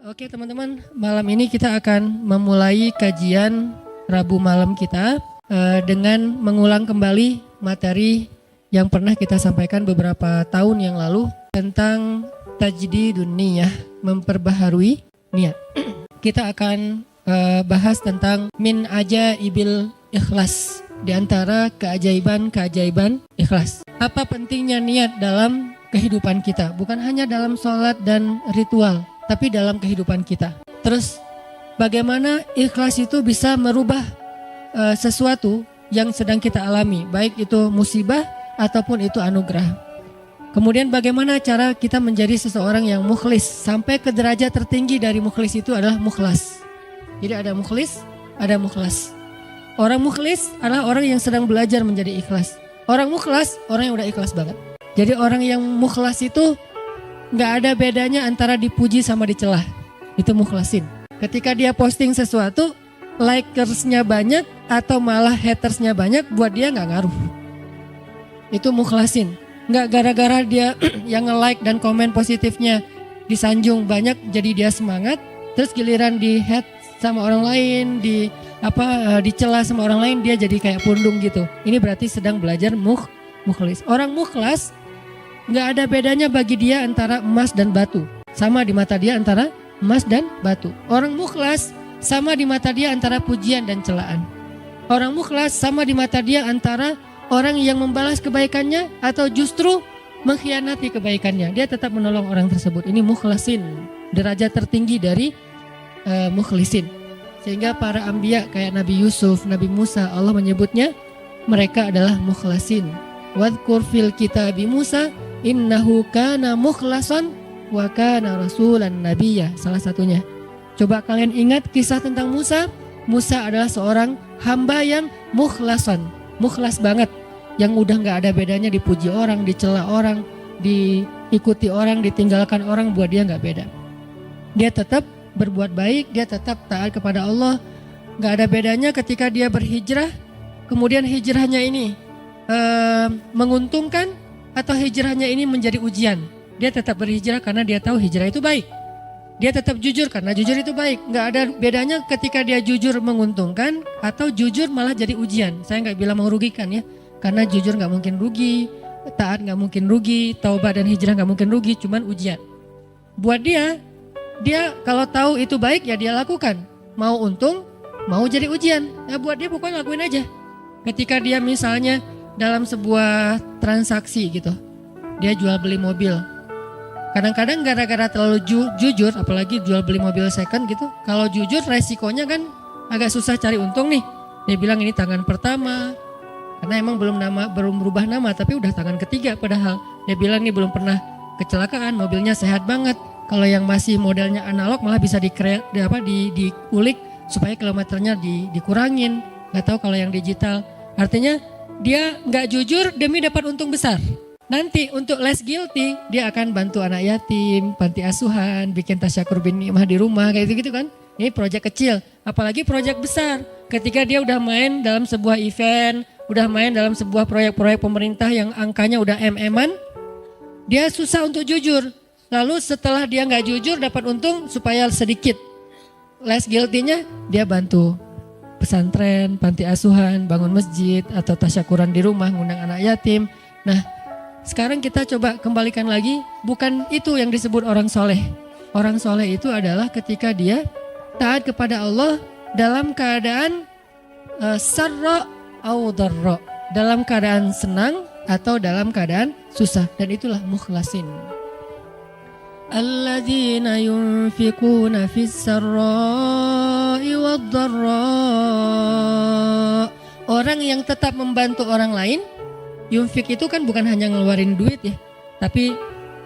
Oke teman-teman, malam ini kita akan memulai kajian Rabu malam kita dengan mengulang kembali materi yang pernah kita sampaikan beberapa tahun yang lalu tentang tajdidun niyah, memperbaharui niat. Kita akan bahas tentang min ajaibil ikhlas, di antara keajaiban-keajaiban ikhlas. Apa pentingnya niat dalam kehidupan kita, bukan hanya dalam sholat dan ritual, tapi dalam kehidupan kita. Terus bagaimana ikhlas itu bisa merubah sesuatu yang sedang kita alami, baik itu musibah ataupun itu anugerah. Kemudian bagaimana cara kita menjadi seseorang yang mukhlis, sampai ke derajat tertinggi dari mukhlis itu adalah mukhlas. Jadi ada mukhlis, ada mukhlas. Orang mukhlis adalah orang yang sedang belajar menjadi ikhlas. Orang mukhlas, orang yang udah ikhlas banget. Jadi orang yang mukhlas itu gak ada bedanya antara dipuji sama dicelah. Itu mukhlasin. Ketika dia posting sesuatu, likersnya banyak atau malah hatersnya banyak, buat dia gak ngaruh. Itu mukhlasin. Gak gara-gara dia yang nge-like dan komen positifnya disanjung banyak, jadi dia semangat. Terus giliran di hate sama orang lain, dicela sama orang lain, dia jadi kayak pundung gitu. Ini berarti sedang belajar mukhlis. Orang mukhlas gak ada bedanya bagi dia antara emas dan batu. Sama di mata dia antara emas dan batu. Orang mukhlas sama di mata dia antara pujian dan celaan. Orang mukhlas sama di mata dia antara orang yang membalas kebaikannya atau justru mengkhianati kebaikannya. Dia tetap menolong orang tersebut. Ini mukhlasin, derajat tertinggi dari mukhlisin. Sehingga para anbiya kayak Nabi Yusuf, Nabi Musa, Allah menyebutnya mereka adalah mukhlasin. Wadhkur fil kitabi Musa innahu kana mukhlasan wa kana rasulan nabiyya. Salah satunya. Coba kalian ingat kisah tentang Musa. Musa adalah seorang hamba yang mukhlasan, mukhlas banget, yang udah gak ada bedanya dipuji orang, dicela orang, diikuti orang, ditinggalkan orang, buat dia gak beda. Dia tetap berbuat baik, dia tetap taat kepada Allah. Gak ada bedanya ketika dia berhijrah, kemudian hijrahnya ini menguntungkan atau hijrahnya ini menjadi ujian. Dia tetap berhijrah karena dia tahu hijrah itu baik. Dia tetap jujur karena jujur itu baik. Gak ada bedanya ketika dia jujur menguntungkan atau jujur malah jadi ujian. Saya gak bilang merugikan ya, karena jujur gak mungkin rugi, taat gak mungkin rugi, taubat dan hijrah gak mungkin rugi, cuman ujian. Buat dia kalau tahu itu baik ya dia lakukan. Mau untung, mau jadi ujian, ya buat dia pokoknya lakuin aja. Ketika dia misalnya dalam sebuah transaksi gitu, dia jual beli mobil. Kadang-kadang gara-gara terlalu jujur, apalagi jual beli mobil second gitu, kalau jujur resikonya kan agak susah cari untung nih. Dia bilang ini tangan pertama, karena emang belum berubah nama, tapi udah tangan ketiga padahal. Dia bilang ini belum pernah kecelakaan, mobilnya sehat banget. Kalau yang masih modelnya analog malah bisa diulik supaya kilometernya dikurangin. Gak tahu kalau yang digital. Artinya dia gak jujur demi dapat untung besar. Nanti untuk less guilty dia akan bantu anak yatim, panti asuhan, bikin tasyakur bin ni'mah di rumah kayak gitu kan. Ini proyek kecil, apalagi proyek besar. Ketika dia udah main dalam sebuah event, udah main dalam sebuah proyek-proyek pemerintah yang angkanya udah MM-an, dia susah untuk jujur. Lalu setelah dia gak jujur dapat untung supaya sedikit less guilty-nya, dia bantu pesantren, panti asuhan, bangun masjid atau tasyakuran di rumah, ngundang anak yatim. Nah, sekarang kita coba kembalikan lagi, bukan itu yang disebut orang soleh. Orang soleh itu adalah ketika dia taat kepada Allah dalam keadaan sarra au darra, dalam keadaan senang atau dalam keadaan susah, dan itulah mukhlasin. Alladzina yunfikuna fis sarra'i wad darra. Orang yang tetap membantu orang lain. Yunfik itu kan bukan hanya ngeluarin duit ya, tapi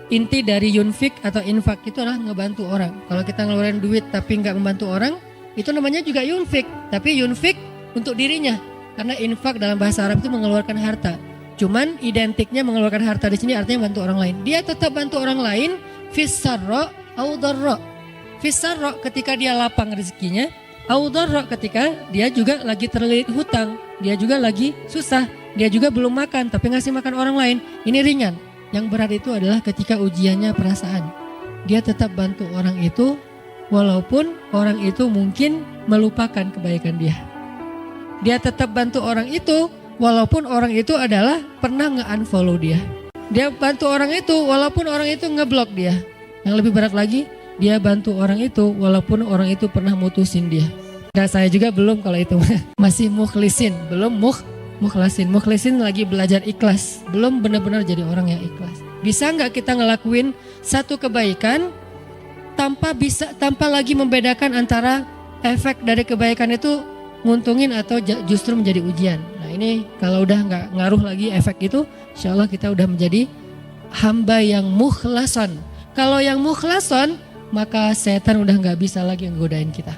inti dari yunfik atau infak itu adalah ngebantu orang. Kalau kita ngeluarin duit tapi nggak membantu orang, itu namanya juga yunfik. Tapi yunfik untuk dirinya, karena infak dalam bahasa Arab itu mengeluarkan harta. Cuman identiknya mengeluarkan harta di sini artinya bantu orang lain. Dia tetap bantu orang lain, fis-sarra au darra. Fis-sarra ketika dia lapang rezekinya, au darra ketika dia juga lagi terlilit hutang, dia juga lagi susah. Dia juga belum makan tapi ngasih makan orang lain. Ini ringan. Yang berat itu adalah ketika ujiannya perasaan. Dia tetap bantu orang itu walaupun orang itu mungkin melupakan kebaikan dia. Dia tetap bantu orang itu walaupun orang itu adalah pernah nge-unfollow dia. Dia bantu orang itu walaupun orang itu ngeblok dia. Yang lebih berat lagi, dia bantu orang itu walaupun orang itu pernah mutusin dia. Nah, saya juga belum kalau itu masih mukhlisin, belum mukhlasin. Mukhlisin lagi belajar ikhlas, belum benar-benar jadi orang yang ikhlas. Bisa nggak kita ngelakuin satu kebaikan tanpa lagi membedakan antara efek dari kebaikan itu nguntungin atau justru menjadi ujian. Nah ini kalau udah nggak ngaruh lagi efek itu, insya Allah kita udah menjadi hamba yang mukhlason. Kalau yang mukhlason, maka setan udah nggak bisa lagi nggodain kita.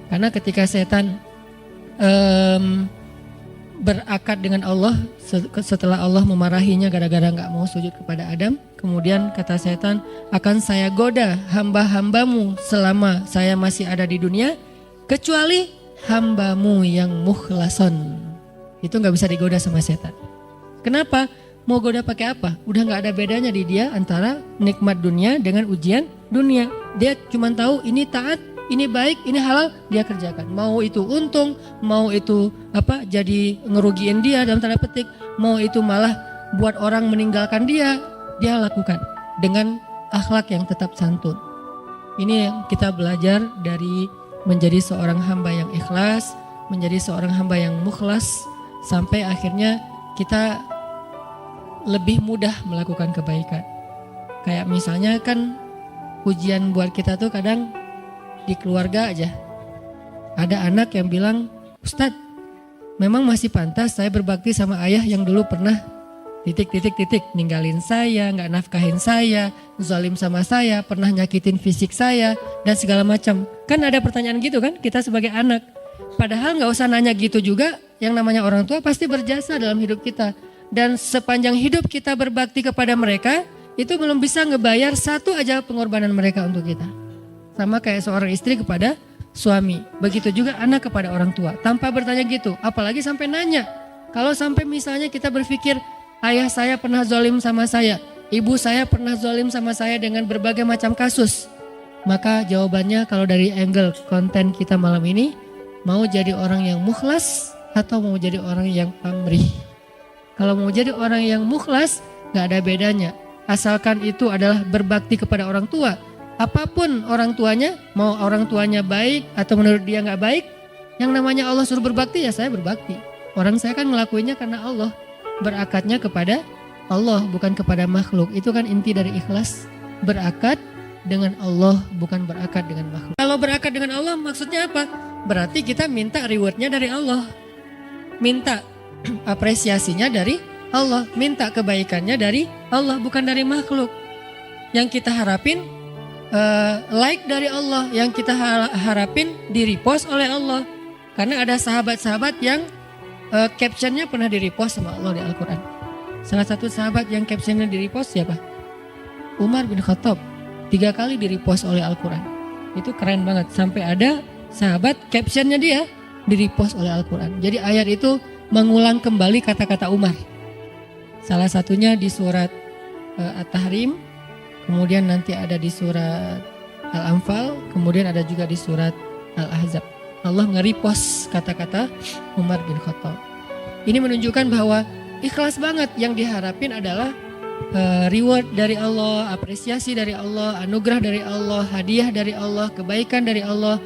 Karena ketika setan berakad dengan Allah setelah Allah memarahinya gara-gara gak mau sujud kepada Adam, kemudian kata setan, akan saya goda hamba-hambamu selama saya masih ada di dunia kecuali hambamu yang mukhlason. Itu gak bisa digoda sama setan. Kenapa? Mau goda pakai apa? Udah gak ada bedanya di dia antara nikmat dunia dengan ujian dunia. Dia cuma tahu ini taat, ini baik, ini halal, dia kerjakan. Mau itu untung, mau itu jadi ngerugiin dia dalam tanda petik, mau itu malah buat orang meninggalkan dia lakukan dengan akhlak yang tetap santun. Ini yang kita belajar dari menjadi seorang hamba yang ikhlas, menjadi seorang hamba yang mukhlas, sampai akhirnya kita lebih mudah melakukan kebaikan. Kayak misalnya kan ujian buat kita tuh kadang di keluarga aja. Ada anak yang bilang, Ustadz, memang masih pantas saya berbakti sama ayah yang dulu pernah ninggalin saya, gak nafkahin saya, zalim sama saya, pernah nyakitin fisik saya, dan segala macam. Kan ada pertanyaan gitu kan, kita sebagai anak. Padahal gak usah nanya gitu juga, yang namanya orang tua pasti berjasa dalam hidup kita. Dan sepanjang hidup kita berbakti kepada mereka, itu belum bisa ngebayar satu aja pengorbanan mereka untuk kita. Sama kayak seorang istri kepada suami. Begitu juga anak kepada orang tua. Tanpa bertanya gitu. Apalagi sampai nanya. Kalau sampai misalnya kita berpikir, ayah saya pernah zalim sama saya. Ibu saya pernah zalim sama saya dengan berbagai macam kasus. Maka jawabannya kalau dari angle konten kita malam ini, mau jadi orang yang mukhlas atau mau jadi orang yang pamrih. Kalau mau jadi orang yang mukhlas, gak ada bedanya. Asalkan itu adalah berbakti kepada orang tua. Apapun orang tuanya, mau orang tuanya baik atau menurut dia gak baik, yang namanya Allah suruh berbakti ya saya berbakti. Orang saya kan ngelakuinnya karena Allah, berakatnya kepada Allah bukan kepada makhluk. Itu kan inti dari ikhlas, berakad dengan Allah bukan berakad dengan makhluk. Kalau berakad dengan Allah maksudnya apa? Berarti kita minta rewardnya dari Allah, minta apresiasinya dari Allah, minta kebaikannya dari Allah bukan dari makhluk. Yang kita harapin like dari Allah, yang kita harapin di repost oleh Allah. Karena ada sahabat-sahabat yang captionnya pernah di repost sama Allah di Al-Quran. Salah satu sahabat yang captionnya di repost siapa? Umar bin Khattab, 3 kali di repost oleh Al-Quran. Itu keren banget, sampai ada sahabat captionnya dia di repost oleh Al-Quran. Jadi ayat itu mengulang kembali kata-kata Umar. Salah satunya di surat At-Tahrim, kemudian nanti ada di surat Al-Anfal, kemudian ada juga di surat Al-Ahzab. Allah nge-repost kata-kata Umar bin Khattab. Ini menunjukkan bahwa ikhlas banget, yang diharapin adalah reward dari Allah, apresiasi dari Allah, anugerah dari Allah, hadiah dari Allah, kebaikan dari Allah.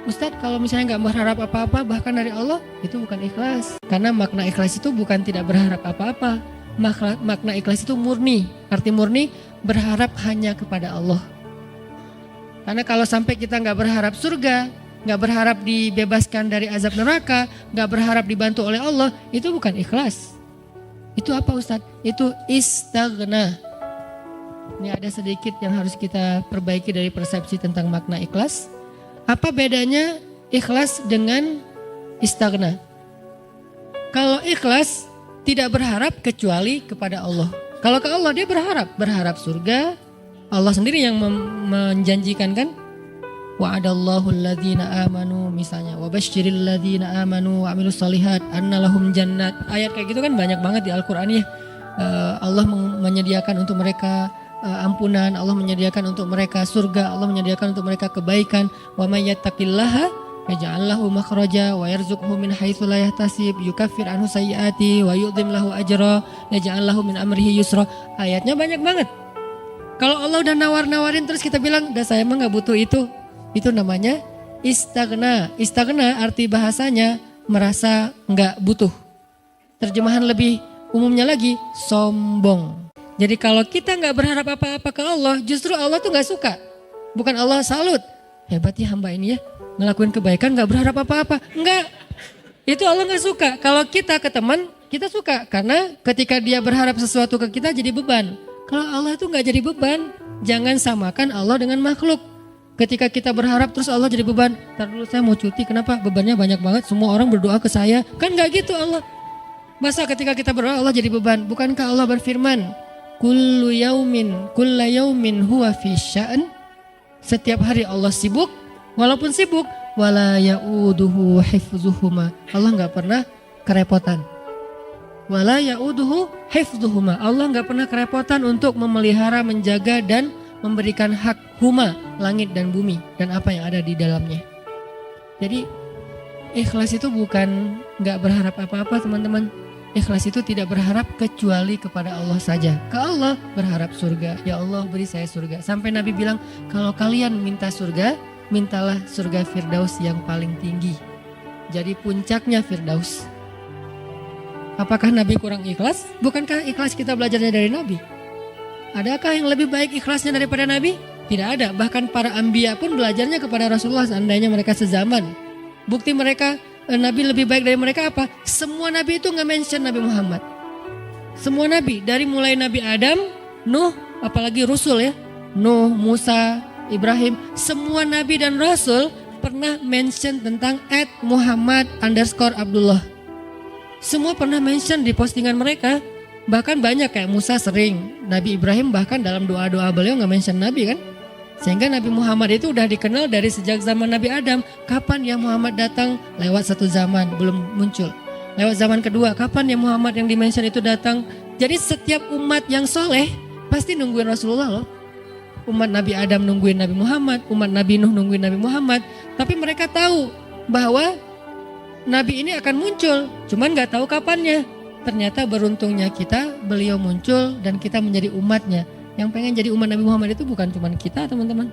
Ustadz, kalau misalnya gak berharap apa-apa bahkan dari Allah, itu bukan ikhlas. Karena makna ikhlas itu bukan tidak berharap apa-apa. Makna ikhlas itu murni. Arti murni berharap hanya kepada Allah. Karena kalau sampai kita gak berharap surga, gak berharap dibebaskan dari azab neraka, gak berharap dibantu oleh Allah, itu bukan ikhlas. Itu apa Ustadz? Itu istaghna. Ini ada sedikit yang harus kita perbaiki dari persepsi tentang makna ikhlas. Apa bedanya ikhlas dengan istaghna? Kalau ikhlas tidak berharap kecuali kepada Allah. Kalau ke Allah dia berharap surga. Allah sendiri yang menjanjikan kan? Wa'adallahu alladhina amanu misalnya, wa basyiril ladzina amanu wa amilus solihat anna lahum jannat. Ayat kayak gitu kan banyak banget di Al-Qur'an ya. Allah menyediakan untuk mereka ampunan, Allah menyediakan untuk mereka surga, Allah menyediakan untuk mereka kebaikan. Wa may yattaqillaha yaj'al lahu makhraja wa yarzuqhu min haitsu la yahtasib, yukaffir anhu sayyiati wa yu'dhim lahu ajra, yaj'al lahu min amrihi yusra. Ayatnya banyak banget. Kalau Allah udah nawar-nawarin terus kita bilang, "Dah saya mah enggak butuh itu." Itu namanya istaghna. Istaghna arti bahasanya merasa enggak butuh. Terjemahan lebih umumnya lagi, sombong. Jadi kalau kita enggak berharap apa-apa ke Allah, justru Allah tuh enggak suka. Bukan Allah salut. Hebat ya hamba ini ya, ngelakuin kebaikan enggak berharap apa-apa. Enggak. Itu Allah enggak suka. Kalau kita ke teman, kita suka. Karena ketika dia berharap sesuatu ke kita jadi beban. Kalau Allah itu enggak jadi beban. Jangan samakan Allah dengan makhluk. Ketika kita berharap terus Allah jadi beban. Ntar dulu saya mau cuti, kenapa? Bebannya banyak banget, semua orang berdoa ke saya. Kan enggak gitu Allah. Masa ketika kita berdoa Allah jadi beban? Bukankah Allah berfirman, Kullu yaumin huwa fi sya'an. Setiap hari Allah sibuk, walaupun sibuk, wala ya'uduhu hifzuhuma. Allah enggak pernah kerepotan. Wala ya'uduhu hifzuhuma. Allah enggak pernah kerepotan untuk memelihara, menjaga dan memberikan hak huma, langit dan bumi dan apa yang ada di dalamnya. Jadi ikhlas itu bukan enggak berharap apa-apa teman-teman. Ikhlas itu tidak berharap kecuali kepada Allah saja. Ke Allah berharap surga. Ya Allah beri saya surga. Sampai Nabi bilang, kalau kalian minta surga, mintalah surga Firdaus yang paling tinggi. Jadi puncaknya Firdaus. Apakah Nabi kurang ikhlas? Bukankah ikhlas kita belajarnya dari Nabi? Adakah yang lebih baik ikhlasnya daripada Nabi? Tidak ada. Bahkan para anbiya pun belajarnya kepada Rasulullah seandainya mereka sezaman. Bukti mereka Nabi lebih baik dari mereka apa? Semua Nabi itu nggak mention Nabi Muhammad. Semua Nabi, dari mulai Nabi Adam, Nuh, apalagi Rasul ya, Nuh, Musa, Ibrahim, semua Nabi dan Rasul pernah mention tentang @Muhammad_Abdullah. Semua pernah mention di postingan mereka. Bahkan banyak kayak Musa sering, Nabi Ibrahim bahkan dalam doa-doa beliau nggak mention Nabi kan. Sehingga Nabi Muhammad itu udah dikenal dari sejak zaman Nabi Adam. Kapan ya Muhammad datang? Lewat satu zaman, belum muncul. Lewat zaman kedua, kapan ya Muhammad yang dimention itu datang? Jadi setiap umat yang soleh pasti nungguin Rasulullah loh. Umat Nabi Adam nungguin Nabi Muhammad, umat Nabi Nuh nungguin Nabi Muhammad. Tapi mereka tahu bahwa Nabi ini akan muncul, cuman gak tahu kapannya. Ternyata beruntungnya kita, beliau muncul dan kita menjadi umatnya. Yang pengen jadi umat Nabi Muhammad itu bukan cuma kita teman-teman.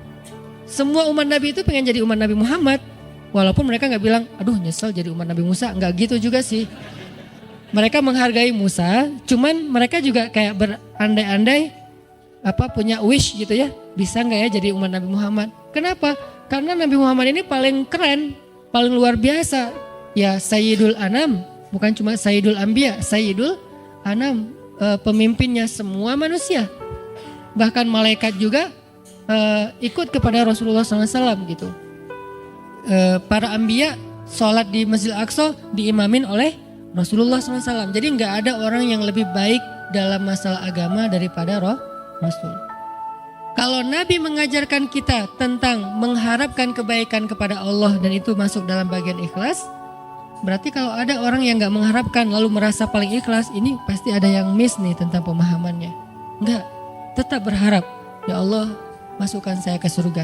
Semua umat Nabi itu pengen jadi umat Nabi Muhammad. Walaupun mereka gak bilang, aduh nyesel jadi umat Nabi Musa. Gak gitu juga sih. Mereka menghargai Musa, cuman mereka juga kayak berandai-andai punya wish gitu ya. Bisa gak ya jadi umat Nabi Muhammad? Kenapa? Karena Nabi Muhammad ini paling keren, paling luar biasa. Ya Sayyidul Anam, bukan cuma Sayyidul Anbiya, Sayyidul Anam, pemimpinnya semua manusia. Bahkan malaikat juga ikut kepada Rasulullah SAW gitu. Para anbiya sholat di Masjid Al-Aqsa diimamin oleh Rasulullah SAW. Jadi nggak ada orang yang lebih baik dalam masalah agama daripada Rasul. Kalau Nabi mengajarkan kita tentang mengharapkan kebaikan kepada Allah dan itu masuk dalam bagian ikhlas, berarti kalau ada orang yang nggak mengharapkan lalu merasa paling ikhlas, ini pasti ada yang miss nih tentang pemahamannya. Enggak. Tetap berharap, ya Allah masukkan saya ke surga.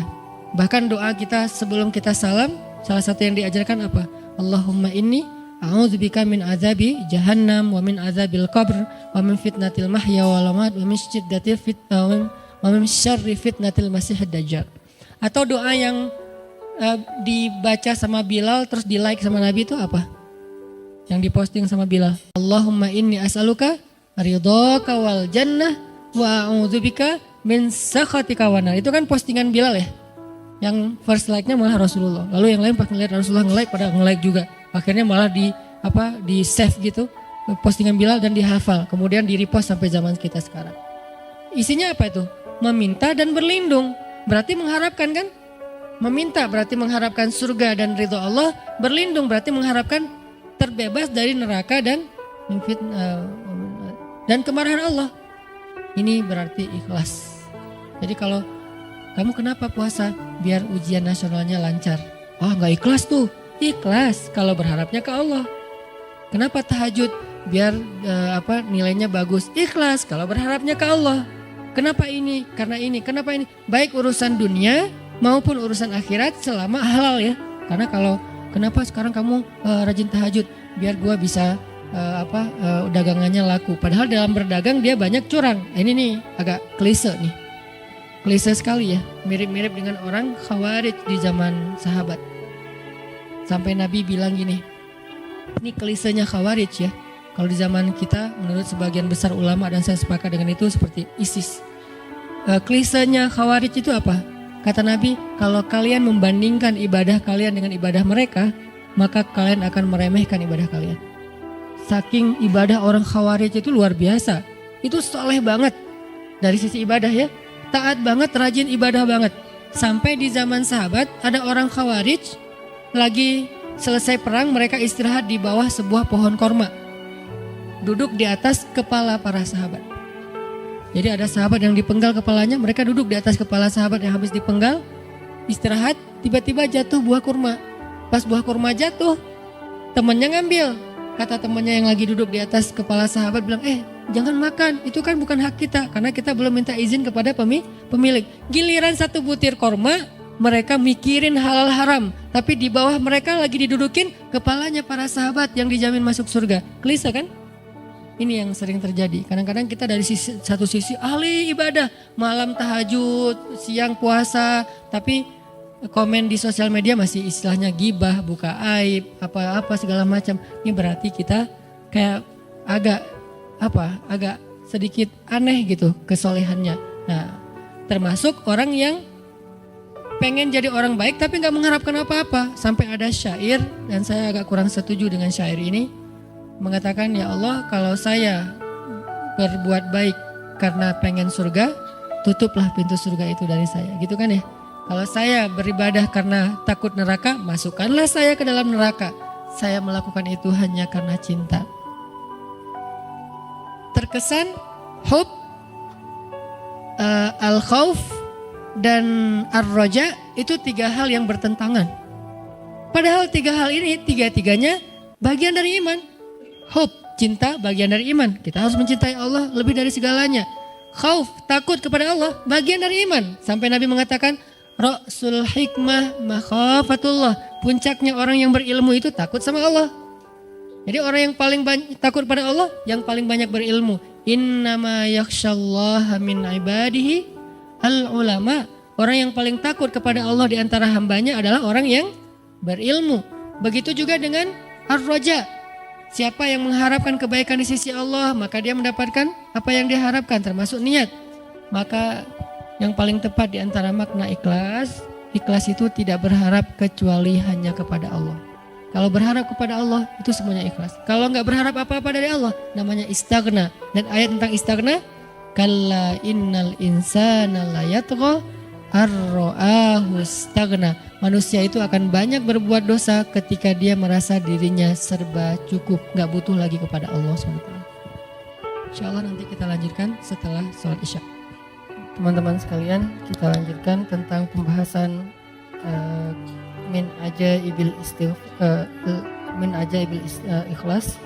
Bahkan doa kita sebelum kita salam, salah satu yang diajarkan apa? Allahumma inni a'udzubika min azabi jahannam wa min azabil qabr wa min fitnatil mahya wal mamat wa min syiddatil fitnah wa min syarri fitnatil masiihid dajjal. Atau doa yang dibaca sama Bilal terus di like sama Nabi itu apa? Yang diposting sama Bilal. Allahumma inni as'aluka ridhaka wal jannah wa a'udzubika min sakhatika wa nar. Itu kan postingan Bilal ya. Yang first like-nya malah Rasulullah. Lalu yang lain pas ngeliat Rasulullah nge-like pada nge-like juga. Akhirnya malah di save gitu postingan Bilal dan dihafal. Kemudian di-repost sampai zaman kita sekarang. Isinya apa itu? Meminta dan berlindung. Berarti mengharapkan kan? Meminta berarti mengharapkan surga dan ridho Allah. Berlindung berarti mengharapkan terbebas dari neraka dan kemarahan Allah. Ini berarti ikhlas. Jadi kalau kamu kenapa puasa? Biar ujian nasionalnya lancar. Oh gak ikhlas tuh. Ikhlas kalau berharapnya ke Allah. Kenapa tahajud? Biar nilainya bagus. Ikhlas kalau berharapnya ke Allah. Kenapa ini? Karena ini. Kenapa ini? Baik urusan dunia maupun urusan akhirat selama halal ya. Karena kalau kenapa sekarang kamu rajin tahajud? Biar gua bisa dagangannya laku. Padahal dalam berdagang dia banyak curang. Ini nih agak klise nih. Klise sekali ya. Mirip-mirip dengan orang Khawarij di zaman sahabat. Sampai Nabi bilang gini. Ini klisenya Khawarij ya. Kalau di zaman kita menurut sebagian besar ulama dan saya sepakat dengan itu seperti ISIS. Klisenya Khawarij itu apa? Kata Nabi, kalau kalian membandingkan ibadah kalian dengan ibadah mereka, maka kalian akan meremehkan ibadah kalian. Saking ibadah orang Khawarij itu luar biasa. Itu soleh banget dari sisi ibadah ya. Taat banget, rajin ibadah banget. Sampai di zaman sahabat ada orang Khawarij lagi selesai perang, mereka istirahat di bawah sebuah pohon korma. Duduk di atas kepala para sahabat. Jadi ada sahabat yang dipenggal kepalanya, mereka duduk di atas kepala sahabat yang habis dipenggal, istirahat, tiba-tiba jatuh buah kurma. Pas buah kurma jatuh, temannya ngambil. Kata temannya yang lagi duduk di atas kepala sahabat bilang, jangan makan, itu kan bukan hak kita, karena kita belum minta izin kepada pemilik. Giliran satu butir kurma, mereka mikirin halal haram, tapi di bawah mereka lagi didudukin kepalanya para sahabat yang dijamin masuk surga. Klise kan? Ini yang sering terjadi. Kadang-kadang kita dari satu sisi ahli ibadah, malam tahajud, siang puasa, tapi komen di sosial media masih istilahnya gibah, buka aib, apa-apa segala macam. Ini berarti kita kayak agak sedikit aneh gitu kesolehannya. Nah, termasuk orang yang pengen jadi orang baik tapi nggak mengharapkan apa-apa. Sampai ada syair, dan saya agak kurang setuju dengan syair ini. Mengatakan, ya Allah, kalau saya berbuat baik karena pengen surga, tutuplah pintu surga itu dari saya. Gitu kan ya. Kalau saya beribadah karena takut neraka, masukkanlah saya ke dalam neraka. Saya melakukan itu hanya karena cinta. Terkesan hub, al-khawf, dan ar-roja itu tiga hal yang bertentangan. Padahal tiga hal ini, tiga-tiganya bagian dari iman. Hub, cinta, bagian dari iman. Kita harus mencintai Allah lebih dari segalanya. Khauf, takut kepada Allah, bagian dari iman. Sampai Nabi mengatakan, Ra'sul hikmah makhafatullah. Puncaknya orang yang berilmu itu takut sama Allah. Jadi orang yang paling takut pada Allah, yang paling banyak berilmu. Innama yakhshallaha min ibadihi al-ulama. Orang yang paling takut kepada Allah di antara hambanya adalah orang yang berilmu. Begitu juga dengan ar-roja. Siapa yang mengharapkan kebaikan di sisi Allah, maka dia mendapatkan apa yang diharapkan, termasuk niat. Maka yang paling tepat di antara makna ikhlas, ikhlas itu tidak berharap kecuali hanya kepada Allah. Kalau berharap kepada Allah, itu semuanya ikhlas. Kalau nggak berharap apa-apa dari Allah, namanya istaghna. Dan ayat tentang istaghna, kalla innal insana la yatgha ar-ra'ahu istaghna. Manusia itu akan banyak berbuat dosa ketika dia merasa dirinya serba cukup, gak butuh lagi kepada Allah SWT. Insya Allah nanti kita lanjutkan setelah sholat isya. Teman-teman sekalian, kita lanjutkan tentang pembahasan min ajaibil ikhlas,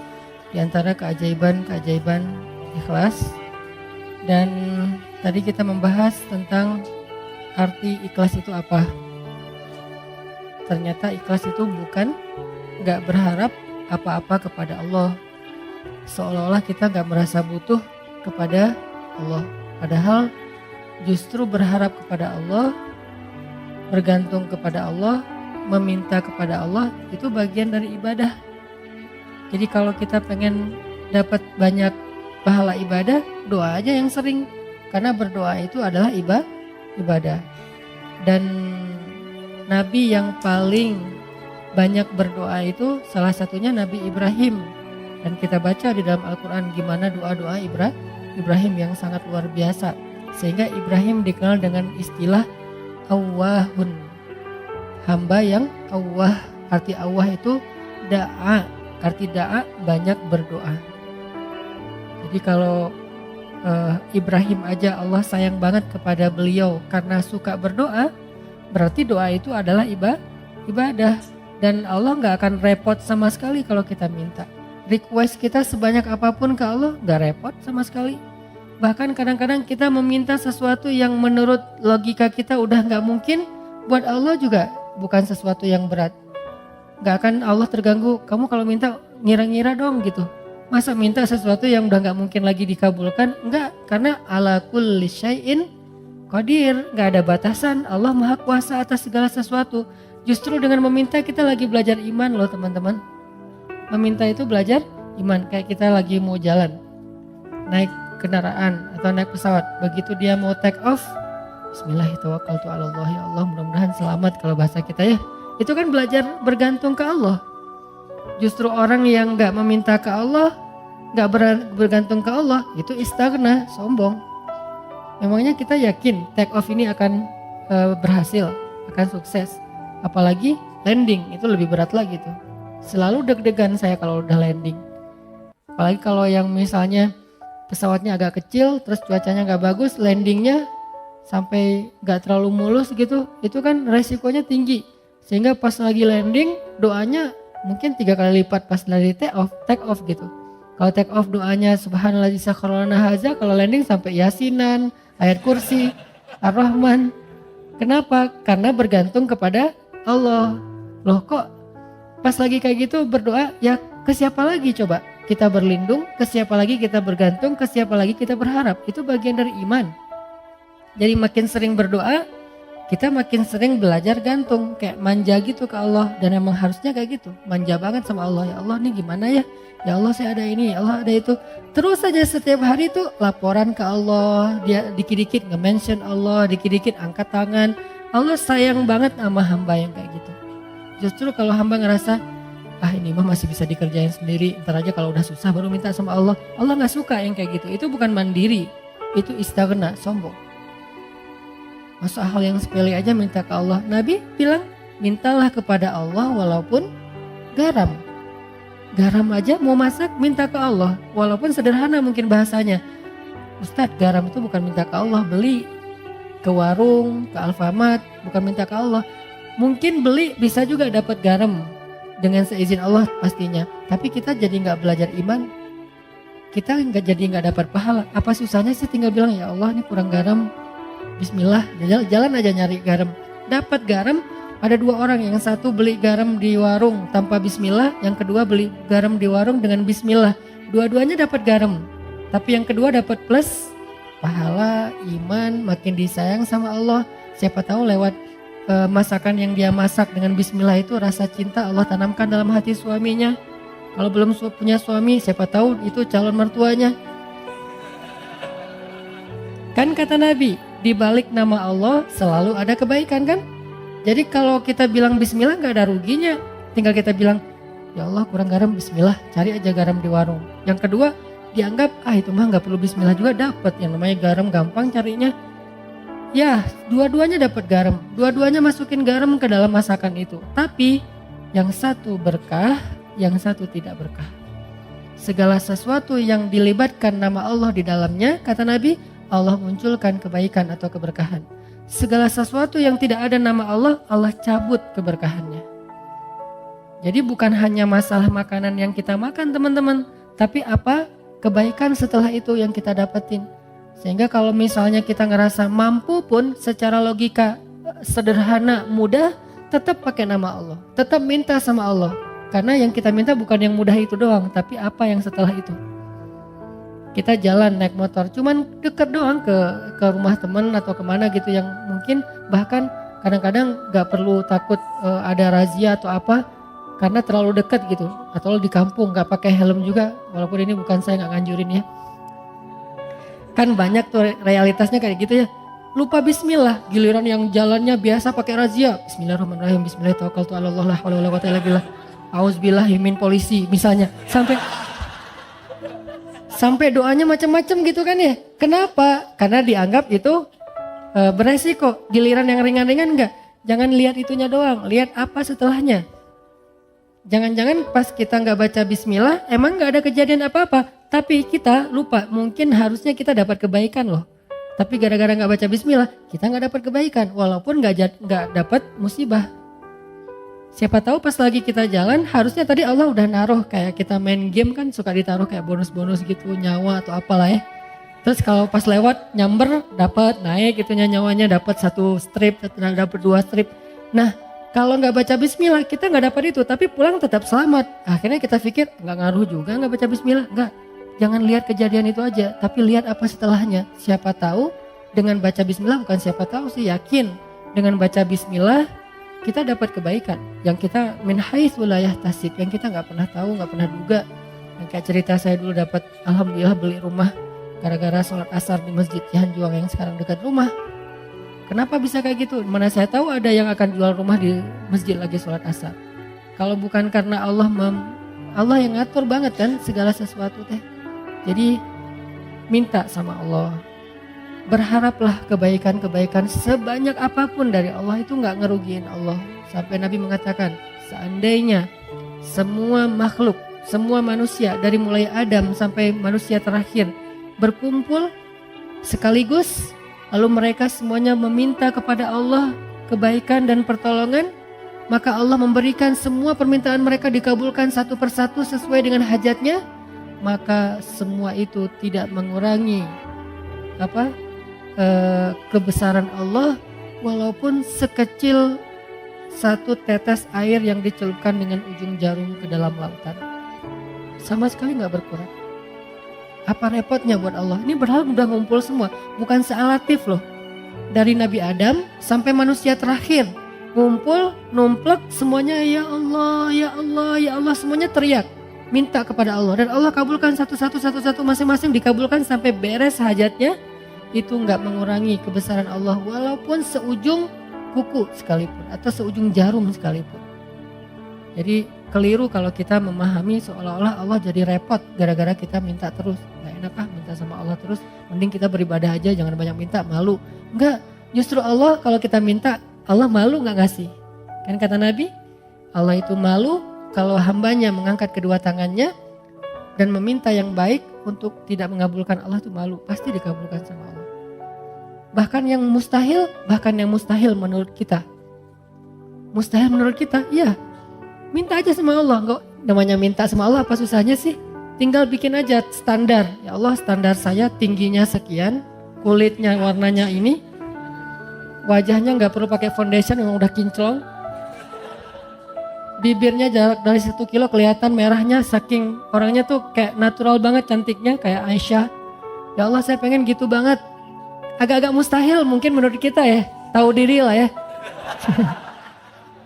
di antara keajaiban ikhlas. Dan tadi kita membahas tentang arti ikhlas itu apa. Ternyata ikhlas itu bukan gak berharap apa-apa kepada Allah. Seolah-olah kita gak merasa butuh kepada Allah. Padahal justru berharap kepada Allah, bergantung kepada Allah, meminta kepada Allah, itu bagian dari ibadah. Jadi kalau kita pengen dapat banyak pahala ibadah, doa aja yang sering. Karena berdoa itu adalah ibadah. Dan Nabi yang paling banyak berdoa itu salah satunya Nabi Ibrahim. Dan kita baca di dalam Al-Quran gimana doa-doa Ibrahim yang sangat luar biasa. Sehingga Ibrahim dikenal dengan istilah awwahun. Hamba yang awwah. Arti awwah itu da'a. Arti da'a banyak berdoa. Jadi kalau Ibrahim aja Allah sayang banget kepada beliau karena suka berdoa, berarti doa itu adalah ibadah. Dan Allah gak akan repot sama sekali kalau kita minta. Request kita sebanyak apapun ke Allah gak repot sama sekali. Bahkan kadang-kadang kita meminta sesuatu yang menurut logika kita udah gak mungkin, buat Allah juga bukan sesuatu yang berat. Gak akan Allah terganggu, kamu kalau minta ngira-ngira dong gitu. Masa minta sesuatu yang udah gak mungkin lagi dikabulkan? Enggak, karena ala kulli syai'in qadir, gak ada batasan. Allah maha kuasa atas segala sesuatu. Justru dengan meminta kita lagi belajar iman loh teman-teman. Meminta itu belajar iman, kayak kita lagi mau jalan, naik kendaraan atau naik pesawat. Begitu dia mau take off, Bismillahirrahmanirrahim, ya Allah mudah-mudahan selamat kalau bahasa kita ya. Itu kan belajar bergantung ke Allah. Justru orang yang gak meminta ke Allah, gak bergantung ke Allah, itu istighna, sombong. Memangnya kita yakin take off ini akan berhasil, akan sukses. Apalagi landing, itu lebih berat lagi tuh. Selalu deg-degan saya kalau udah landing. Apalagi kalau yang misalnya pesawatnya agak kecil, terus cuacanya gak bagus, landingnya sampai gak terlalu mulus gitu, itu kan resikonya tinggi. Sehingga pas lagi landing, doanya mungkin 3 kali lipat pas dari take off gitu. Kalau take off doanya subhanallah sakharana haza, kalau landing sampai yasinan, ayat kursi, ar-Rahman. Kenapa? Karena bergantung kepada Allah. Loh kok pas lagi kayak gitu berdoa, ya ke siapa lagi coba? Kita berlindung, ke siapa lagi kita bergantung, ke siapa lagi kita berharap. Itu bagian dari iman. Jadi makin sering berdoa, kita makin sering belajar gantung, kayak manja gitu ke Allah. Dan emang harusnya kayak gitu, manja banget sama Allah. Ya Allah nih gimana ya, ya Allah saya ada ini, ya Allah ada itu. Terus saja setiap hari tuh laporan ke Allah, dia dikit-dikit nge-mention Allah, dikit-dikit angkat tangan. Allah sayang banget sama hamba yang kayak gitu. Justru kalau hamba ngerasa, ini mah masih bisa dikerjain sendiri, ntar aja kalau udah susah baru minta sama Allah. Allah gak suka yang kayak gitu, itu bukan mandiri, itu istighna, sombong. Masa hal yang sepele aja minta ke Allah. Nabi bilang, mintalah kepada Allah walaupun garam. Garam aja mau masak minta ke Allah, walaupun sederhana mungkin bahasanya. Ustadz, garam itu bukan minta ke Allah, beli ke warung, ke Alfamart, bukan minta ke Allah. Mungkin beli bisa juga dapat garam dengan seizin Allah pastinya. Tapi kita jadi gak belajar iman, kita jadi gak dapat pahala. Apa susahnya sih tinggal bilang, ya Allah ini kurang garam, Bismillah, jalan aja nyari garam. Dapat garam, ada 2 orang, yang satu beli garam di warung tanpa Bismillah, yang kedua beli garam di warung dengan Bismillah. Dua-duanya dapat garam, tapi yang kedua dapat plus pahala, iman, makin disayang sama Allah. Siapa tahu lewat masakan yang dia masak dengan Bismillah itu rasa cinta Allah tanamkan dalam hati suaminya. Kalau belum punya suami, siapa tahu itu calon mertuanya. Kan kata Nabi, di balik nama Allah selalu ada kebaikan kan? Jadi kalau kita bilang Bismillah gak ada ruginya. Tinggal kita bilang, ya Allah kurang garam, Bismillah, cari aja garam di warung. Yang kedua, dianggap itu mah gak perlu Bismillah juga dapat. Yang namanya garam gampang carinya. Ya, dua-duanya dapat garam, dua-duanya masukin garam ke dalam masakan itu. Tapi yang satu berkah, yang satu tidak berkah. Segala sesuatu yang dilibatkan nama Allah di dalamnya, kata Nabi, Allah munculkan kebaikan atau keberkahan. Segala sesuatu yang tidak ada nama Allah, Allah cabut keberkahannya. Jadi bukan hanya masalah makanan yang kita makan teman-teman, tapi apa kebaikan setelah itu yang kita dapetin. Sehingga kalau misalnya kita ngerasa mampu pun secara logika sederhana, mudah, tetap pakai nama Allah. Tetap minta sama Allah. Karena yang kita minta bukan yang mudah itu doang, tapi apa yang setelah itu. Kita jalan naik motor, cuman deket doang ke rumah teman atau kemana gitu yang mungkin bahkan kadang-kadang gak perlu takut ada razia atau apa. Karena terlalu dekat gitu. Atau di kampung gak pakai helm juga, walaupun ini bukan saya gak nganjurin ya. Kan banyak tuh realitasnya kayak gitu ya. Lupa Bismillah, giliran yang jalannya biasa pakai razia. Bismillahirrahmanirrahim, Bismillahirrahmanirrahim, Auzubillahi min polisi misalnya. Sampai doanya macam-macam gitu kan ya. Kenapa? Karena dianggap itu beresiko. Giliran yang ringan-ringan enggak. Jangan lihat itunya doang, lihat apa setelahnya. Jangan-jangan pas kita nggak baca Bismillah, emang nggak ada kejadian apa-apa, tapi kita lupa, mungkin harusnya kita dapat kebaikan loh. Tapi gara-gara nggak baca Bismillah, kita nggak dapat kebaikan, walaupun nggak dapat musibah. Siapa tahu pas lagi kita jalan, harusnya tadi Allah udah naruh kayak kita main game kan suka ditaruh kayak bonus-bonus gitu, nyawa atau apalah ya. Terus kalau pas lewat nyamber dapat naik gitu nyawanya, dapat 1 strip, dapat 2 strip. Nah, kalau nggak baca bismillah kita nggak dapat itu, tapi pulang tetap selamat. Akhirnya kita pikir nggak ngaruh juga nggak baca bismillah. Nggak, jangan lihat kejadian itu aja, tapi lihat apa setelahnya. Siapa tahu dengan baca bismillah, bukan siapa tahu sih, yakin dengan baca bismillah kita dapat kebaikan yang kita min haitsu la yahtasib, yang kita nggak pernah tahu, nggak pernah duga. Yang kayak cerita saya dulu dapat alhamdulillah beli rumah gara-gara sholat asar di masjid Cihanjuang yang sekarang dekat rumah. Kenapa bisa kayak gitu? Mana saya tahu ada yang akan jual rumah di masjid lagi sholat asar. Kalau bukan karena Allah yang ngatur banget kan segala sesuatu teh. Jadi minta sama Allah. Berharaplah kebaikan-kebaikan sebanyak apapun dari Allah, itu gak ngerugiin Allah. Sampai Nabi mengatakan seandainya semua makhluk, semua manusia dari mulai Adam sampai manusia terakhir berkumpul sekaligus, lalu mereka semuanya meminta kepada Allah kebaikan dan pertolongan, maka Allah memberikan semua permintaan mereka dikabulkan satu persatu sesuai dengan hajatnya, maka semua itu tidak mengurangi kebesaran Allah, walaupun sekecil satu tetes air yang dicelupkan dengan ujung jarum ke dalam lautan, sama sekali gak berkurang. Apa repotnya buat Allah? Ini berhala udah ngumpul semua, bukan sealatif loh. Dari Nabi Adam sampai manusia terakhir ngumpul, numplek semuanya, ya Allah, ya Allah, ya Allah, semuanya teriak minta kepada Allah, dan Allah kabulkan satu-satu masing-masing dikabulkan sampai beres hajatnya. Itu nggak mengurangi kebesaran Allah walaupun seujung kuku sekalipun atau seujung jarum sekalipun. Jadi keliru kalau kita memahami seolah-olah Allah jadi repot gara-gara kita minta terus. Nggak enak minta sama Allah terus, mending kita beribadah aja, jangan banyak minta, malu. Enggak, justru Allah kalau kita minta, Allah malu nggak ngasih. Kan kata Nabi, Allah itu malu kalau hambanya mengangkat kedua tangannya dan meminta yang baik untuk tidak mengabulkan Allah, itu malu, pasti dikabulkan sama Allah. Bahkan yang mustahil menurut kita. Mustahil menurut kita, ya minta aja sama Allah. Enggak, namanya minta sama Allah apa susahnya sih? Tinggal bikin aja standar. Ya Allah, standar saya tingginya sekian, kulitnya warnanya ini, wajahnya nggak perlu pakai foundation yang udah kinclong, bibirnya jarak dari 1 kilo kelihatan merahnya, saking orangnya tuh kayak natural banget cantiknya kayak Aisyah. Ya Allah, saya pengen gitu banget. Agak-agak mustahil mungkin menurut kita ya, tahu diri lah ya.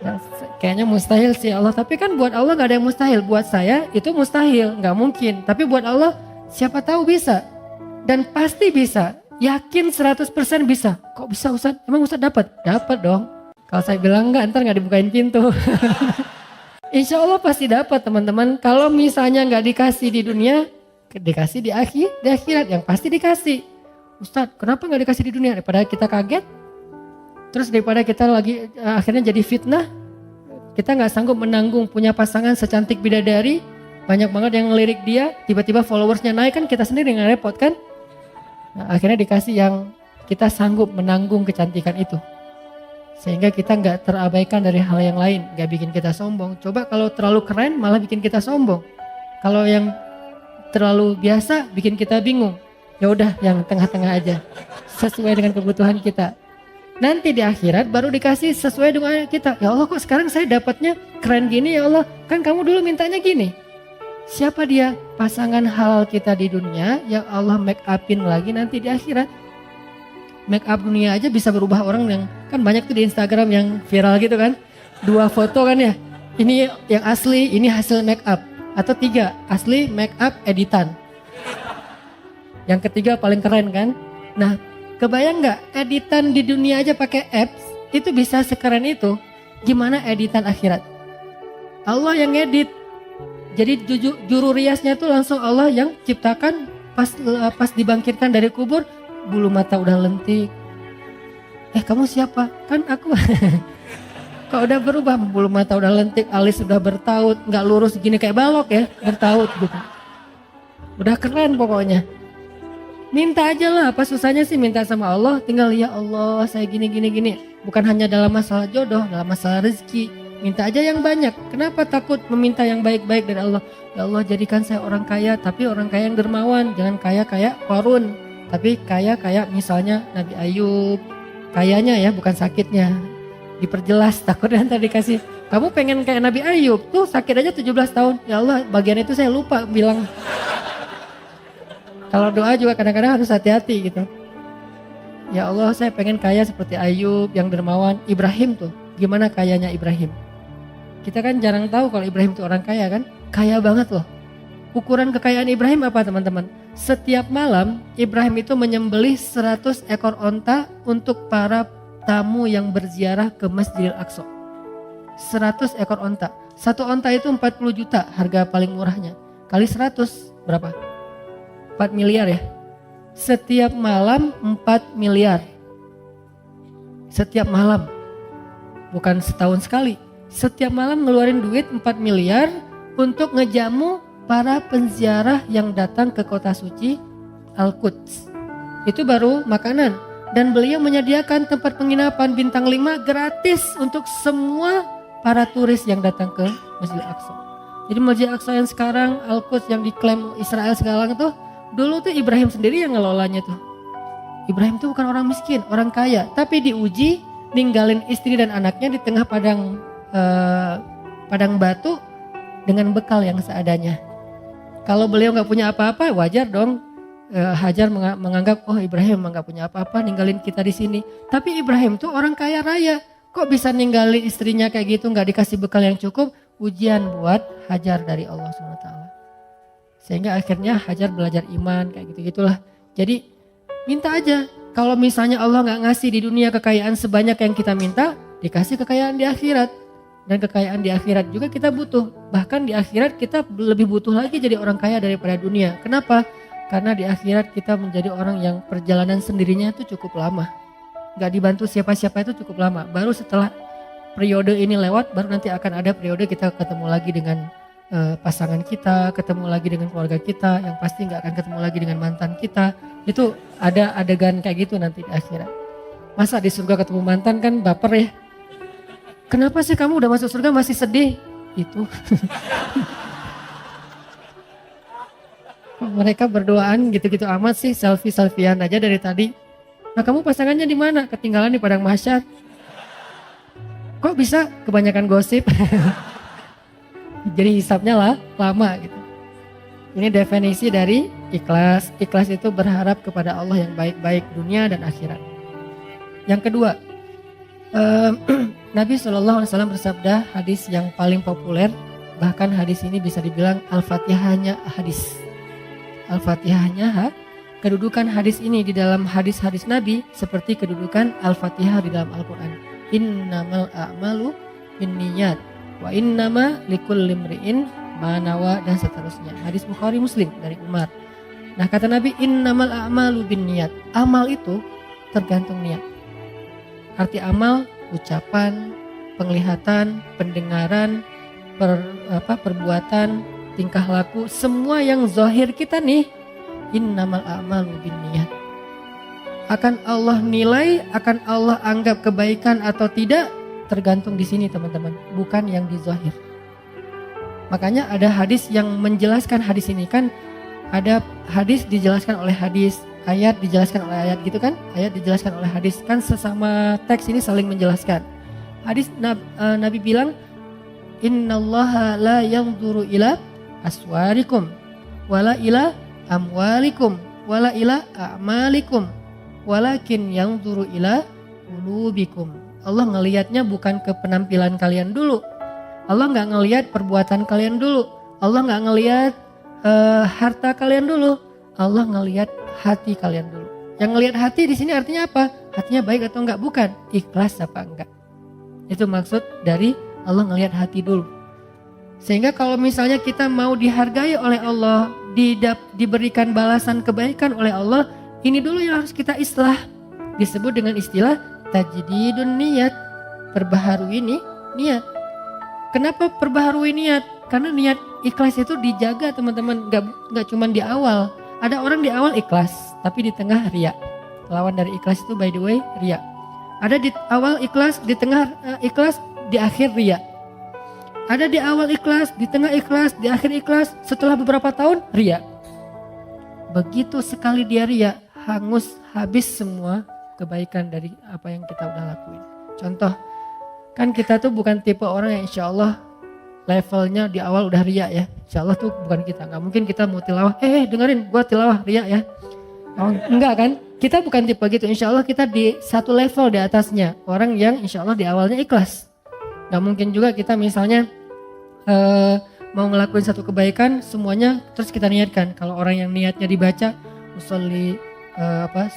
Ya, kayaknya mustahil sih Allah, tapi kan buat Allah gak ada yang mustahil. Buat saya itu mustahil, gak mungkin. Tapi buat Allah siapa tahu bisa. Dan pasti bisa, yakin 100% bisa. Kok bisa Ustaz? Emang Ustaz dapat? Dapat dong. Kalau saya bilang enggak, ntar gak dibukain pintu. Insya Allah pasti dapat teman-teman. Kalau misalnya gak dikasih di dunia, dikasih di akhirat yang pasti dikasih. Ustaz, kenapa gak dikasih di dunia? Daripada kita kaget, terus daripada kita lagi akhirnya jadi fitnah, kita gak sanggup menanggung punya pasangan secantik bidadari, banyak banget yang ngelirik dia, tiba-tiba followersnya naik, kan kita sendiri yang repot kan. Nah, akhirnya dikasih yang kita sanggup menanggung kecantikan itu, sehingga kita gak terabaikan dari hal yang lain, gak bikin kita sombong. Coba kalau terlalu keren malah bikin kita sombong, kalau yang terlalu biasa bikin kita bingung. Ya udah yang tengah-tengah aja, sesuai dengan kebutuhan kita. Nanti di akhirat baru dikasih sesuai dengan kita. Ya Allah, kok sekarang saya dapatnya keren gini ya Allah, kan kamu dulu mintanya gini. Siapa dia? Pasangan halal kita di dunia yang Allah make upin lagi nanti di akhirat. Make up dunia aja bisa berubah orang, yang kan banyak tuh di Instagram yang viral gitu kan. 2 foto kan ya, ini yang asli, ini hasil make up. Atau 3, asli make up editan. Yang ketiga paling keren kan. Nah, kebayang gak editan di dunia aja pakai apps itu bisa sekeren itu, gimana editan akhirat? Allah yang edit. Jadi juru riasnya tuh langsung Allah yang ciptakan. Pas dibangkitkan dari kubur, bulu mata udah lentik. Kamu siapa? Kan aku. Kok udah berubah, bulu mata udah lentik, alis udah bertaut, gak lurus gini kayak balok ya, bertaut gitu. Udah keren pokoknya. Minta aja lah, apa susahnya sih minta sama Allah? Tinggal ya Allah saya gini. Bukan hanya dalam masalah jodoh, dalam masalah rezeki. Minta aja yang banyak. Kenapa takut meminta yang baik-baik dari Allah? Ya Allah, jadikan saya orang kaya, tapi orang kaya yang dermawan. Jangan kaya kayak Qarun. Tapi kaya kayak misalnya Nabi Ayub, kayanya ya bukan sakitnya. Diperjelas takutnya nanti dikasih, kamu pengen kayak Nabi Ayub tuh sakit aja 17 tahun. Ya Allah bagian itu saya lupa bilang. Kalau doa juga kadang-kadang harus hati-hati gitu. Ya Allah saya pengen kaya seperti Ayub yang dermawan. Ibrahim tuh gimana kayanya Ibrahim? Kita kan jarang tahu kalau Ibrahim tuh orang kaya kan. Kaya banget loh. Ukuran kekayaan Ibrahim apa teman-teman? Setiap malam Ibrahim itu menyembelih 100 ekor onta untuk para tamu yang berziarah ke Masjidil Aqsa. 100 ekor onta. Satu onta itu 40 juta harga paling murahnya. Kali 100 berapa? 4 miliar ya. Setiap malam 4 miliar. Setiap malam. Bukan setahun sekali. Setiap malam ngeluarin duit 4 miliar untuk ngejamu para penziarah yang datang ke kota suci Al-Quds. Itu baru makanan. Dan beliau menyediakan tempat penginapan bintang 5 gratis untuk semua para turis yang datang ke Masjid Al-Aqsa. Jadi Masjid Al-Aqsa yang sekarang Al-Quds yang diklaim Israel segala itu, dulu tuh Ibrahim sendiri yang ngelolanya tuh. Ibrahim tuh bukan orang miskin, orang kaya. Tapi diuji ninggalin istri dan anaknya di tengah padang batu dengan bekal yang seadanya. Kalau beliau nggak punya apa-apa, wajar dong. Hajar menganggap, oh Ibrahim memang nggak punya apa-apa, ninggalin kita di sini. Tapi Ibrahim tuh orang kaya raya, kok bisa ninggalin istrinya kayak gitu, nggak dikasih bekal yang cukup? Ujian buat Hajar dari Allah SWT. Sehingga akhirnya Hajar belajar iman kayak gitu-gitulah. Jadi minta aja. Kalau misalnya Allah nggak ngasih di dunia kekayaan sebanyak yang kita minta, dikasih kekayaan di akhirat. Dan kekayaan di akhirat juga kita butuh. Bahkan di akhirat kita lebih butuh lagi jadi orang kaya daripada dunia. Kenapa? Karena di akhirat kita menjadi orang yang perjalanan sendirinya itu cukup lama. Gak dibantu siapa-siapa itu cukup lama. Baru setelah periode ini lewat, baru nanti akan ada periode kita ketemu lagi dengan pasangan kita, ketemu lagi dengan keluarga kita, yang pasti gak akan ketemu lagi dengan mantan kita. Itu ada adegan kayak gitu nanti di akhirat. Masa di surga ketemu mantan kan baper ya. Kenapa sih kamu udah masuk surga masih sedih? Itu. Mereka berdoaan gitu-gitu amat sih, selfie-selfian aja dari tadi. Nah kamu pasangannya di mana? Ketinggalan di padang mahsyar. Kok bisa? Kebanyakan gosip. Jadi hisapnya lah lama gitu. Ini definisi dari ikhlas. Ikhlas itu berharap kepada Allah yang baik-baik dunia dan akhirat. Yang kedua, Nabi SAW bersabda hadis yang paling populer, bahkan hadis ini bisa dibilang Al-Fatihahnya hadis. Al-Fatihahnya kedudukan hadis ini di dalam hadis-hadis Nabi seperti kedudukan Al-Fatihah di dalam Al-Quran. Innamal a'malu binniyat wa innama likulli imri'in ma nawa dan seterusnya. Hadis Bukhari Muslim dari Umar. Nah kata Nabi innamal a'malu binniyat. Amal itu tergantung niat. Arti amal ucapan, penglihatan, pendengaran, perbuatan, tingkah laku, semua yang zahir kita nih, innamal a'malu binniyat. Akan Allah nilai, akan Allah anggap kebaikan atau tidak, tergantung di sini teman-teman, bukan yang di zahir. Makanya ada hadis yang menjelaskan hadis ini kan, ada hadis dijelaskan oleh hadis, ayat dijelaskan oleh ayat gitu kan, ayat dijelaskan oleh hadis kan, sesama teks ini saling menjelaskan. Hadis Nabi bilang, innallaha la yanzuru ila aswarikum wala ila amwalikum wala ila a'malikum walakin yanzuru ila qulubikum. Allah ngelihatnya bukan ke penampilan kalian dulu. Allah nggak ngelihat perbuatan kalian dulu. Allah nggak ngelihat harta kalian dulu. Allah ngelihat hati kalian dulu. Yang ngelihat hati di sini artinya apa? Hatinya baik atau enggak? Bukan. Ikhlas apa enggak? Itu maksud dari Allah ngelihat hati dulu. Sehingga kalau misalnya kita mau dihargai oleh Allah, diberikan balasan kebaikan oleh Allah, ini dulu yang harus kita islah. Disebut dengan istilah tajdidun niat. Perbaharui ini niat. Kenapa perbaharui niat? Karena niat ikhlas itu dijaga teman-teman. Gak cuma di awal. Ada orang di awal ikhlas, tapi di tengah riya. Lawan dari ikhlas itu by the way riya. Ada di awal ikhlas, di tengah ikhlas, di akhir riya. Ada di awal ikhlas, di tengah ikhlas, di akhir ikhlas, setelah beberapa tahun riya. Begitu sekali dia riya, hangus habis semua kebaikan dari apa yang kita udah lakuin. Contoh, kan kita tuh bukan tipe orang yang insya Allah levelnya di awal udah riya ya. Insya Allah tuh bukan kita. Gak mungkin kita mau tilawah, dengerin gua tilawah riya ya. Oh, enggak kan? Kita bukan tipe gitu. Insya Allah kita di satu level di atasnya. Orang yang insya Allah di awalnya ikhlas. Gak mungkin juga kita misalnya mau ngelakuin satu kebaikan semuanya terus kita niatkan. Kalau orang yang niatnya dibaca usolli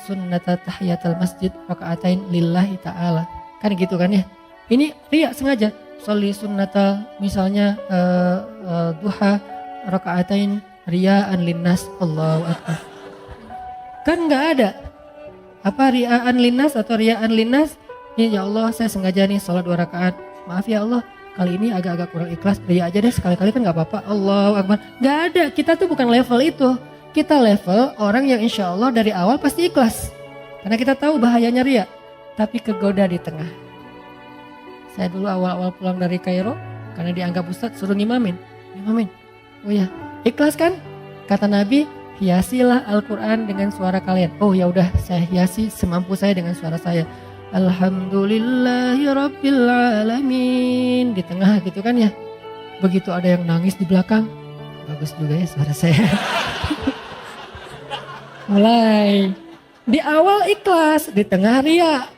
sunnata tahiyatul masjid rakaatain lillahi ta'ala. Kan gitu kan ya. Ini riya sengaja. Sholli sunnata misalnya duha rakaatain riyaan linnas, Allahu akbar. Kan enggak ada. Apa riyaan linnas atau riyaan linnas? Ya Allah, saya sengaja nih sholat 2 rakaat. Maaf ya Allah, kali ini agak-agak kurang ikhlas. Riya aja deh sekali-kali kan enggak apa-apa. Allahu akbar. Enggak ada. Kita tuh bukan level itu. Kita level orang yang insya Allah dari awal pasti ikhlas. Karena kita tahu bahayanya riya. Tapi kegoda di tengah. Saya dulu awal-awal pulang dari Kairo, karena dianggap ustadz suruh ngimamin. Oh ya, ikhlas kan? Kata Nabi, hiasilah Al-Quran dengan suara kalian. Oh ya udah, saya hiasi semampu saya dengan suara saya. Alhamdulillahirabbil alamin. Di tengah gitu kan ya. Begitu ada yang nangis di belakang, bagus juga ya suara saya. Mulai di awal ikhlas, di tengah riya.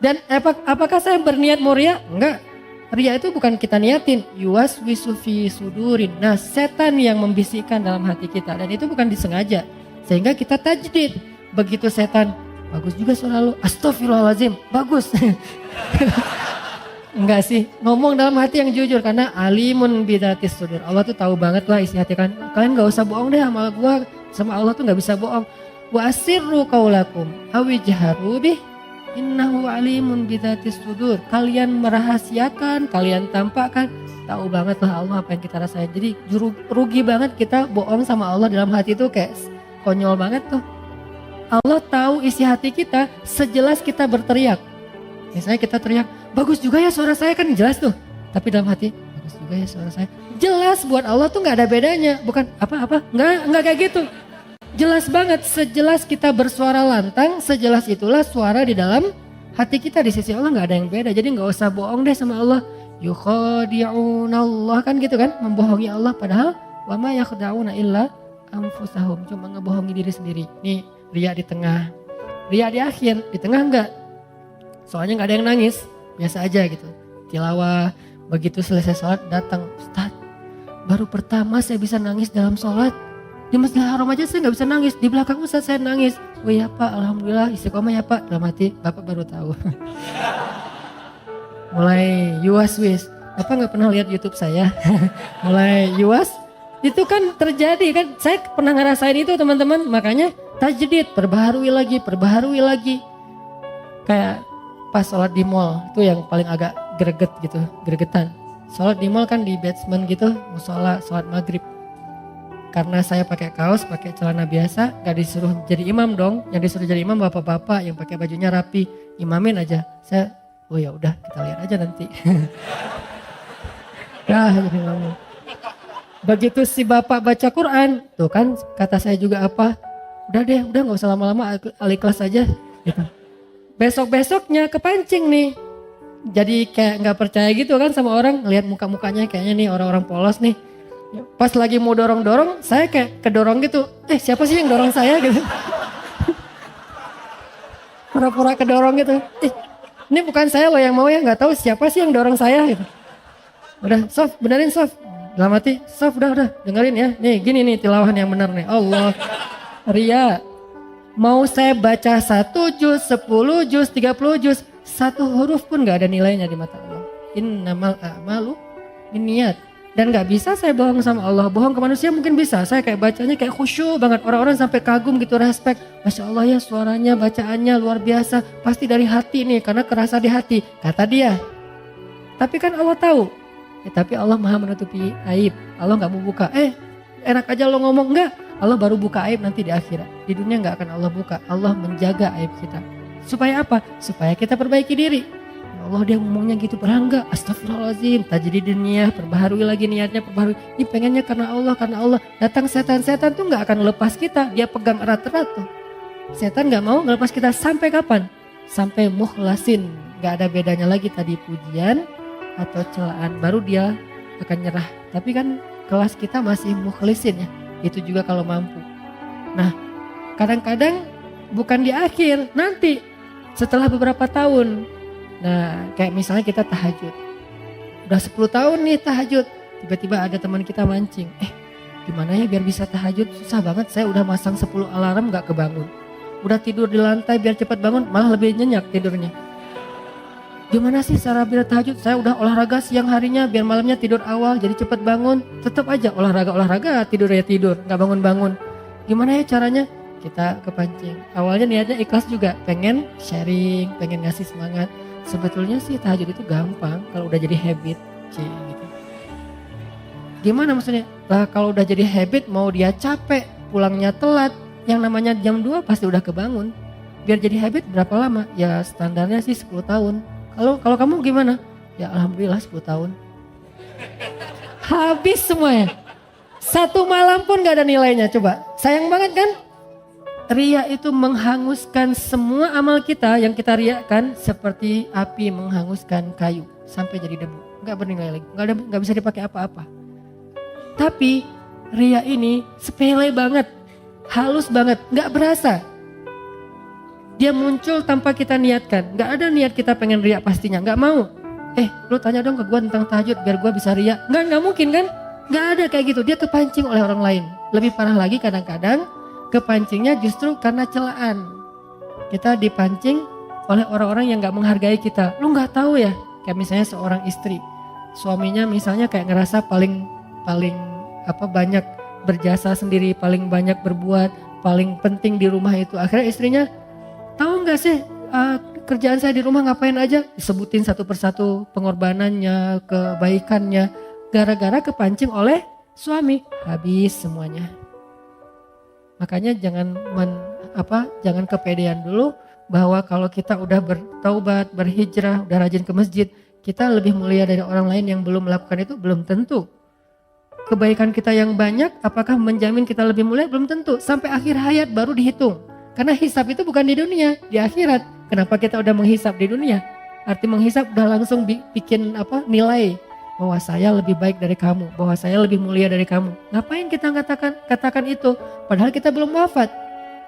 Dan apakah saya berniat mau riya? Enggak. Riya itu bukan kita niatin. Yuwaswisu fi sudurin. Nah, setan yang membisikkan dalam hati kita. Dan itu bukan disengaja. Sehingga kita tajdid. Begitu setan, bagus juga suara lu. Astagfirullahaladzim, bagus. Enggak sih. Ngomong dalam hati yang jujur. Karena alimun bidatis sudur. Allah tuh tahu banget lah isi hati kan. Kalian gak usah bohong deh sama gua. Sama Allah tuh gak bisa bohong. Wa asirru qaulakum awijharu bih. Innahu alimun bidatis sudur. Kalian merahasiakan, kalian tampakkan, tahu banget lah Allah apa yang kita rasain. Jadi rugi banget kita bohong sama Allah dalam hati itu kayak konyol banget tuh. Allah tahu isi hati kita sejelas kita berteriak. Misalnya kita teriak, bagus juga ya suara saya, kan jelas tuh. Tapi dalam hati, bagus juga ya suara saya. Jelas buat Allah tuh gak ada bedanya. Bukan apa-apa, enggak kayak gitu. Jelas banget, sejelas kita bersuara lantang, sejelas itulah suara di dalam hati kita. Di sisi Allah gak ada yang beda, jadi gak usah bohong deh sama Allah. Yukhadi'unallah, kan gitu kan, membohongi Allah. Padahal wa ma yakhda'una illa anfusahum, cuma ngebohongi diri sendiri. Nih riya di tengah, riya di akhir, di tengah enggak. Soalnya gak ada yang nangis, biasa aja gitu. Tilawah, begitu selesai sholat datang, Ustaz, baru pertama saya bisa nangis dalam sholat. Di Masjidil Haram aja saya gak bisa nangis. Di belakang Ustaz saya nangis. Oh ya Pak, Alhamdulillah istiqomah ya Pak. Dalam hati, Bapak baru tahu. Mulai yuwas-wis. Bapak gak pernah lihat YouTube saya? Mulai yuwas. Itu kan terjadi kan. Saya pernah ngerasain itu teman-teman. Makanya tajdid, perbaharui lagi. Kayak pas sholat di mall. Itu yang paling agak gregetan. Sholat di mall kan di basement gitu. Musola, sholat maghrib. Karena saya pakai kaos, pakai celana biasa, gak disuruh jadi imam dong. Yang disuruh jadi imam bapak-bapak yang pakai bajunya rapi, imamin aja. Saya, oh ya udah kita lihat aja nanti. Begitu si bapak baca Quran, tuh kan kata saya juga apa? Udah gak usah lama-lama, al-ikhlas aja. Gitu. Besok-besoknya kepancing nih. Jadi kayak gak percaya gitu kan sama orang, lihat muka-mukanya kayaknya nih orang-orang polos nih. Pas lagi mau dorong-dorong, saya kayak kedorong gitu. Siapa sih yang dorong saya gitu? Pura-pura kedorong gitu. Ini bukan saya loh yang mau ya, nggak tahu siapa sih yang dorong saya gitu. Udah, Sof, benerin Sof. Dalam hati, Sof udah, dengerin ya. Nih gini nih tilawahan yang benar nih. Allah, riya. Mau saya baca 1 juz, 10 juz, 30 juz, 1 huruf pun nggak ada nilainya di mata Allah. Innamal a'malu binniyat. Dan gak bisa saya bohong sama Allah. Bohong ke manusia mungkin bisa. Saya kayak bacanya kayak khusyuk banget. Orang-orang sampai kagum gitu, respect. Masya Allah ya suaranya, bacaannya luar biasa. Pasti dari hati nih, karena kerasa di hati. Kata dia. Tapi kan Allah tahu. Tapi Allah maha menutupi aib. Allah gak mau buka. Enak aja lo ngomong. Enggak. Allah baru buka aib nanti di akhirat. Di dunia gak akan Allah buka. Allah menjaga aib kita. Supaya apa? Supaya kita perbaiki diri. Allah dia ngomongnya gitu, pernah enggak? Astagfirullahaladzim, tajdid niyah, perbaharui lagi niatnya, perbaharui. Ini pengennya karena Allah. Datang setan-setan tuh enggak akan lepas kita, dia pegang erat-erat tuh. Setan gak mau ngelepas kita sampai kapan? Sampai mukhlasin. Gak ada bedanya lagi tadi pujian atau celaan, baru dia akan nyerah. Tapi kan kelas kita masih mukhlisin ya, itu juga kalau mampu. Nah kadang-kadang bukan di akhir, nanti setelah beberapa tahun. Nah kayak misalnya kita tahajud, udah 10 tahun nih tahajud, tiba-tiba ada teman kita mancing, gimana ya biar bisa tahajud, susah banget, saya udah masang 10 alarm gak kebangun. Udah tidur di lantai biar cepat bangun, malah lebih nyenyak tidurnya. Gimana sih cara biar tahajud, saya udah olahraga siang harinya biar malamnya tidur awal jadi cepat bangun. Tetap aja olahraga, tidur ya tidur, gak bangun-bangun. Gimana ya caranya? Kita kepancing. Awalnya niatnya ikhlas juga, pengen sharing, pengen ngasih semangat. Sebetulnya sih tahajud itu gampang kalau udah jadi habit, gitu. Gimana maksudnya? Lah kalau udah jadi habit, mau dia capek, pulangnya telat, yang namanya jam 2 pasti udah kebangun. Biar jadi habit berapa lama? Ya standarnya sih 10 tahun. Kalau kamu gimana? Ya alhamdulillah 10 tahun. Habis semuanya. Satu malam pun gak ada nilainya, coba. Sayang banget kan? Ria itu menghanguskan semua amal kita yang kita riakan seperti api menghanguskan kayu sampai jadi debu. Gak bernilai lagi, gak bisa dipakai apa-apa. Tapi ria ini sepele banget, halus banget, gak berasa. Dia muncul tanpa kita niatkan, gak ada niat kita pengen ria pastinya, gak mau. Lu tanya dong ke gue tentang tahajud biar gue bisa ria. Gak mungkin kan? Gak ada kayak gitu, dia kepancing oleh orang lain. Lebih parah lagi kadang-kadang kepancingnya justru karena celaan. Kita dipancing oleh orang-orang yang gak menghargai kita. Lu gak tahu ya, kayak misalnya seorang istri, suaminya misalnya kayak ngerasa paling banyak berjasa sendiri, paling banyak berbuat, paling penting di rumah itu. Akhirnya istrinya, tahu gak sih kerjaan saya di rumah ngapain aja? Disebutin satu persatu pengorbanannya, kebaikannya. Gara-gara kepancing oleh suami, habis semuanya. Makanya jangan kepedean dulu bahwa kalau kita udah bertaubat, berhijrah, udah rajin ke masjid, kita lebih mulia dari orang lain yang belum melakukan itu, belum tentu. Kebaikan kita yang banyak, apakah menjamin kita lebih mulia? Belum tentu. Sampai akhir hayat baru dihitung. Karena hisab itu bukan di dunia, di akhirat. Kenapa kita udah menghisab di dunia? Arti menghisab udah langsung bikin nilai. Bahwa saya lebih baik dari kamu, bahwa saya lebih mulia dari kamu. Ngapain kita katakan itu? Padahal kita belum wafat.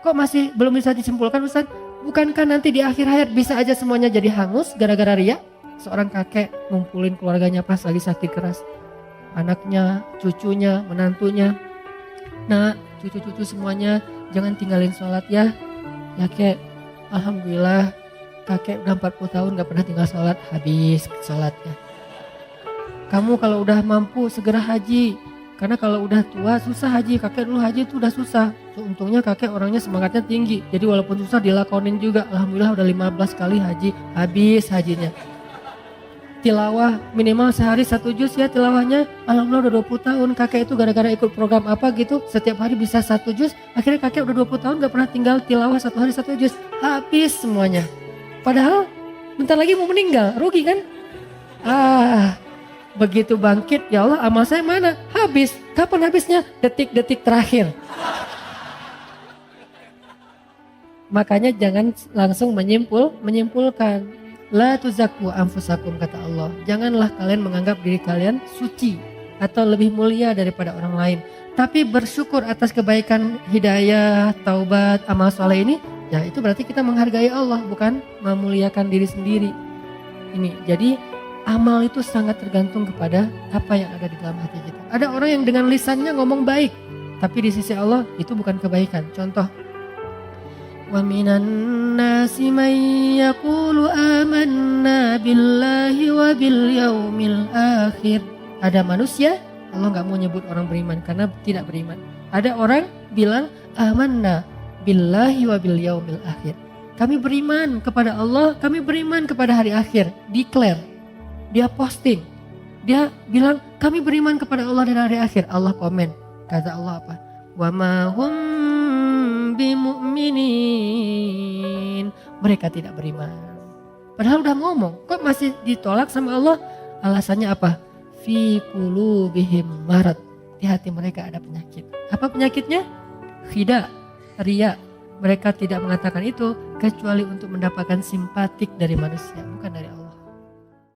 Kok masih belum bisa disimpulkan Ustaz? Bukankah nanti di akhir hayat bisa aja semuanya jadi hangus gara-gara ria? Seorang kakek ngumpulin keluarganya pas lagi sakit keras. Anaknya, cucunya, menantunya. Nah, cucu-cucu semuanya jangan tinggalin sholat ya. Ya kek, alhamdulillah kakek udah 40 tahun gak pernah tinggal sholat, habis sholatnya. Kamu kalau udah mampu segera haji. Karena kalau udah tua susah haji. Kakek dulu haji itu udah susah. Untungnya kakek orangnya semangatnya tinggi. Jadi walaupun susah dilakonin juga. Alhamdulillah udah 15 kali haji. Habis hajinya. Tilawah minimal sehari 1 juz ya tilawahnya. Alhamdulillah udah 20 tahun. Kakek itu gara-gara ikut program apa gitu. Setiap hari bisa 1 juz. Akhirnya kakek udah 20 tahun gak pernah tinggal tilawah 1 hari 1 juz. Habis semuanya. Padahal bentar lagi mau meninggal. Rugi kan? Begitu bangkit, ya Allah amal saya mana? Habis. Kapan habisnya? Detik-detik terakhir. Makanya jangan langsung menyimpulkan. La tuzakku anfusakum kata Allah. Janganlah kalian menganggap diri kalian suci atau lebih mulia daripada orang lain. Tapi bersyukur atas kebaikan, hidayah, taubat, amal soleh ini. Ya itu berarti kita menghargai Allah, bukan memuliakan diri sendiri. Ini jadi amal itu sangat tergantung kepada apa yang ada di dalam hati kita. Ada orang yang dengan lisannya ngomong baik, tapi di sisi Allah itu bukan kebaikan. Contoh, wa minan nasi may yaqulu amanna billahi wa bil yaumil akhir. Ada manusia, Allah gak mau nyebut orang beriman karena tidak beriman. Ada orang bilang amanna billahi wa bil yaumil akhir. Kami beriman kepada Allah, kami beriman kepada hari akhir. Declare. Dia posting, dia bilang kami beriman kepada Allah dan hari akhir. Allah komen, kata Allah apa? Wa ma hum bimu'minin. Mereka tidak beriman. Padahal udah ngomong, kok masih ditolak sama Allah? Alasannya apa? Fi qulubihim marad. Di hati mereka ada penyakit. Apa penyakitnya? Khida, riya, mereka tidak mengatakan itu kecuali untuk mendapatkan simpatik dari manusia, bukan dari Allah.